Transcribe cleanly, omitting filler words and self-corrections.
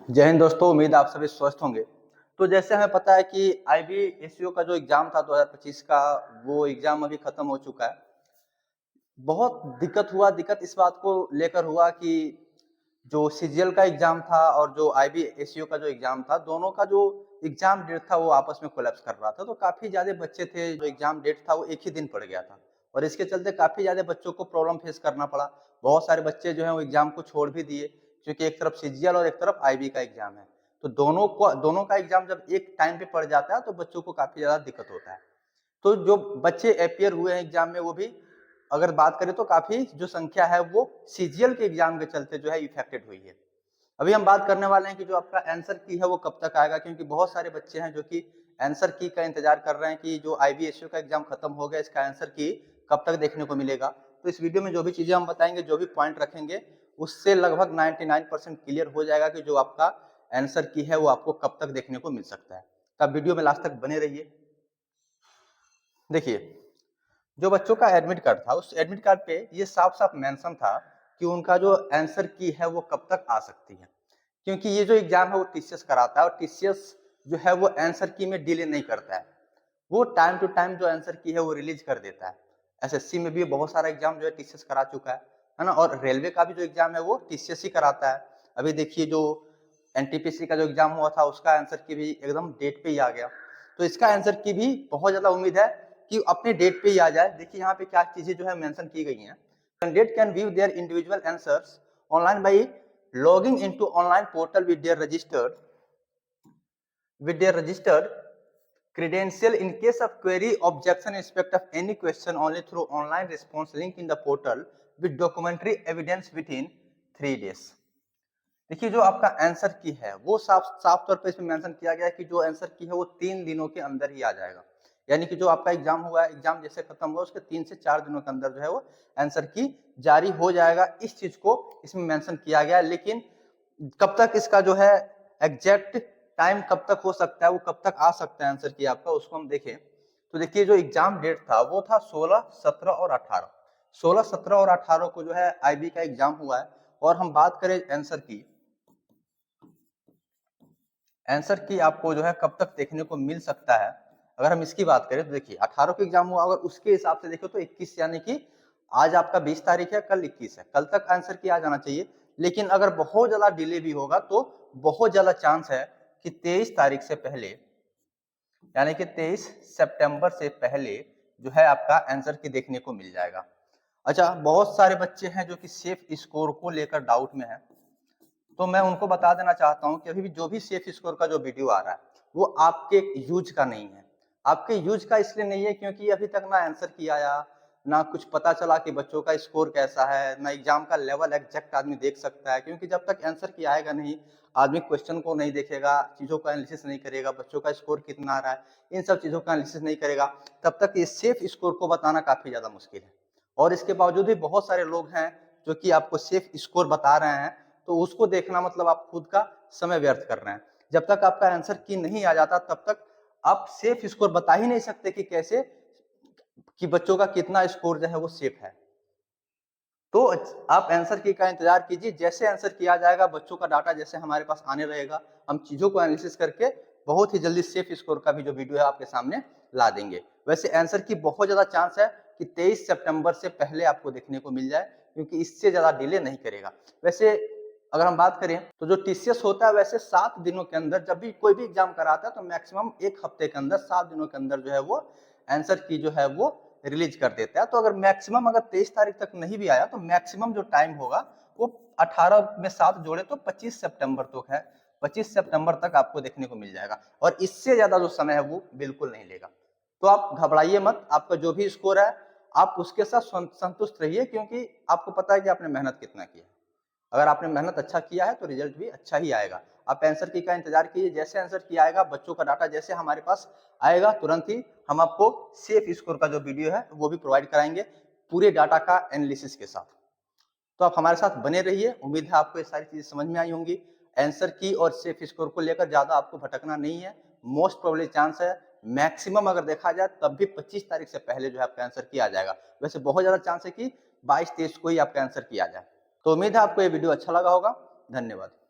जय हिंद दोस्तों, उम्मीद है आप सभी स्वस्थ होंगे। तो जैसे हमें पता है कि आईबीएसईओ का जो एग्जाम था 2025 का, वो एग्जाम अभी खत्म हो चुका है। बहुत दिक्कत इस बात को लेकर हुआ कि जो सीजीएल का एग्जाम था और जो आईबीएसईओ का जो एग्जाम था, दोनों का जो एग्जाम डेट था वो आपस में कोलैप्स कर रहा था। तो काफी ज्यादा बच्चे थे, जो एग्जाम डेट था वो एक ही दिन पड़ गया था और इसके चलते काफी ज्यादा बच्चों को प्रॉब्लम फेस करना पड़ा। बहुत सारे बच्चे जो है वो एग्जाम को छोड़ भी दिए, क्योंकि एक तरफ सीजीएल और एक तरफ आईबी का एग्जाम है। तो दोनों का एग्जाम जब एक टाइम पे पड़ जाता है तो बच्चों को काफी ज्यादा दिक्कत होता है। तो जो बच्चे अपियर हुए हैं एग्जाम में, वो भी अगर बात करें तो काफी जो संख्या है वो सीजीएल के एग्जाम के चलते जो है इफेक्टेड हुई है। अभी हम बात करने वाले हैं कि जो आपका आंसर की है वो कब तक आएगा, क्योंकि बहुत सारे बच्चे हैं जो कि आंसर की का इंतजार कर रहे हैं कि जो आईबीएसयू का एग्जाम खत्म हो गया, इसका आंसर की कब तक देखने को मिलेगा। तो इस वीडियो में जो भी चीजें हम बताएंगे, जो भी पॉइंट रखेंगे, उससे लगभग 99% क्लियर हो जाएगा कि जो आपका आंसर की है वो आपको कब तक देखने को मिल सकता है। तो आप वीडियो में लास्ट तक बने रहिए। देखिए, जो बच्चों का एडमिट कार्ड था, उस एडमिट कार्ड पे ये साफ साफ मेंशन था कि उनका जो आंसर की है वो कब तक आ सकती है, क्योंकि ये जो एग्जाम है वो टीसीएस कराता है और टीसीएस जो है वो आंसर की में डिले नहीं करता है। वो टाइम टू टाइम जो आंसर की है वो रिलीज कर देता है। एसएससी में भी बहुत सारा एग्जाम जो है टीसीएस करा चुका है ना। और रेलवे का भी जो एग्जाम है वो टीसीएस ही कराता है। अभी देखिए, जो एनटीपीसी का जो एग्जाम हुआ था उसका आंसर की भी एकदम डेट पे ही आ गया। तो इसका आंसर की भी बहुत ज्यादा उम्मीद है कि अपने डेट पे ही आ जाए। देखिए यहाँ पे क्या चीजें जो है मेंशन की गई हैं। Candidate can view their individual answers online by logging into online portal with their registered credential. In case of query, objection, respect of any question, only through online response link in the portal with documentary evidence within 3 days. देखिए, जो आपका answer की है वो साफ साफ तौर पे इसमें मेंशन किया गया है कि जो आंसर की है वो 3 दिनों के अंदर ही आ जाएगा। यानी कि जो आपका एग्जाम हुआ है, एग्जाम जैसे खत्म हुआ उसके 3 से 4 दिनों के अंदर जो है वो आंसर की जारी हो जाएगा। इस चीज को इसमें मेंशन किया गया है। लेकिन कब तक इसका जो है एग्जैक्ट टाइम कब तक हो सकता है, वो कब तक आ सकता है आंसर की आपका, उसको हम देखें तो देखिए, जो एग्जाम डेट था वो था 16, 17 और 18। 16, 17 और 18 को जो है आईबी का एग्जाम हुआ है। और हम बात करें आंसर की आपको जो है कब तक देखने को मिल सकता है। अगर हम इसकी बात करें तो देखिए, 18 को एग्जाम हुआ, अगर उसके हिसाब से देखो तो 21, यानी कि आज आपका 20 तारीख है, कल 21 है, कल तक आंसर की आ जाना चाहिए। लेकिन अगर बहुत ज्यादा डिले भी होगा तो बहुत ज्यादा चांस है कि 23 तारीख से पहले, यानी कि 23 सितंबर से पहले जो है आपका आंसर की देखने को मिल जाएगा। अच्छा, बहुत सारे बच्चे हैं जो कि सेफ स्कोर को लेकर डाउट में है। तो मैं उनको बता देना चाहता हूं कि अभी भी जो भी सेफ स्कोर का जो वीडियो आ रहा है वो आपके यूज का नहीं है। आपके यूज का इसलिए नहीं है क्योंकि अभी तक ना आंसर की आया, ना कुछ पता चला कि बच्चों का स्कोर कैसा है, ना एग्जाम का लेवल एग्जैक्ट आदमी देख सकता है। क्योंकि जब तक आंसर की आएगा नहीं, आदमी क्वेश्चन को नहीं देखेगा, चीजों का एनालिसिस नहीं करेगा, बच्चों का स्कोर कितना आ रहा है, इन सब चीजों का एनालिसिस नहीं करेगा, तब तक ये सेफ स्कोर को बताना काफी ज्यादा मुश्किल है। और इसके बावजूद भी बहुत सारे लोग हैं जो कि आपको सेफ स्कोर बता रहे हैं, तो उसको देखना मतलब आप खुद का समय व्यर्थ कर रहे हैं। जब तक आपका आंसर की नहीं आ जाता तब तक आप सेफ स्कोर बता ही नहीं सकते कि कैसे, कि बच्चों का कितना स्कोर जो है वो सेफ है। तो आप आंसर की का इंतजार कीजिए। जैसे आंसर किया जाएगा, बच्चों का डाटा जैसे हमारे पास आने रहेगा, हम चीजों को एनालिसिस करके बहुत ही जल्दी सेफ स्कोर का भी जो वीडियो है आपके सामने ला देंगे। वैसे आंसर की बहुत ज्यादा चांस है कि 23 सितंबर से पहले आपको देखने को मिल जाए, क्योंकि इससे ज्यादा डिले नहीं करेगा। वैसे अगर हम बात करें तो जो टीसीएस होता है, वैसे 7 दिनों के अंदर जब भी कोई भी एग्जाम कराता है तो मैक्सिमम 1 हफ्ते के अंदर, 7 दिनों के अंदर जो है वो आंसर की जो है वो रिलीज कर देता है। तो अगर मैक्सिमम अगर 23 तारीख तक नहीं भी आया तो मैक्सिमम जो टाइम होगा वो 18 में 7 जोड़े तो 25 सितंबर तक है। 25 सितंबर तक आपको देखने को मिल जाएगा और इससे ज्यादा जो समय है वो बिल्कुल नहीं लेगा। तो आप घबराइए मत, आपका जो भी स्कोर है आप उसके साथ संतुष्ट रहिए, क्योंकि आपको पता है कि आपने मेहनत कितना किया। अगर आपने मेहनत अच्छा किया है तो रिजल्ट भी अच्छा ही आएगा। आप आंसर की का इंतजार कीजिए। जैसे आंसर की आएगा, बच्चों का डाटा जैसे हमारे पास आएगा, तुरंत ही हम आपको सेफ स्कोर का जो वीडियो है वो भी प्रोवाइड कराएंगे, पूरे डाटा का एनालिसिस के साथ। तो आप हमारे साथ बने रहिए। उम्मीद है आपको ये सारी चीजें समझ में आई होंगी। आंसर की और सेफ स्कोर को लेकर ज्यादा आपको भटकना नहीं है। मोस्ट प्रोबेबली चांस है, मैक्सिमम अगर देखा जाए तब भी 25 तारीख से पहले जो है आपका आंसर की आ जाएगा। वैसे बहुत ज्यादा चांस है कि 22-23 को ही आपका आंसर की आ जाए। तो उम्मीद है आपको ये वीडियो अच्छा लगा होगा। धन्यवाद।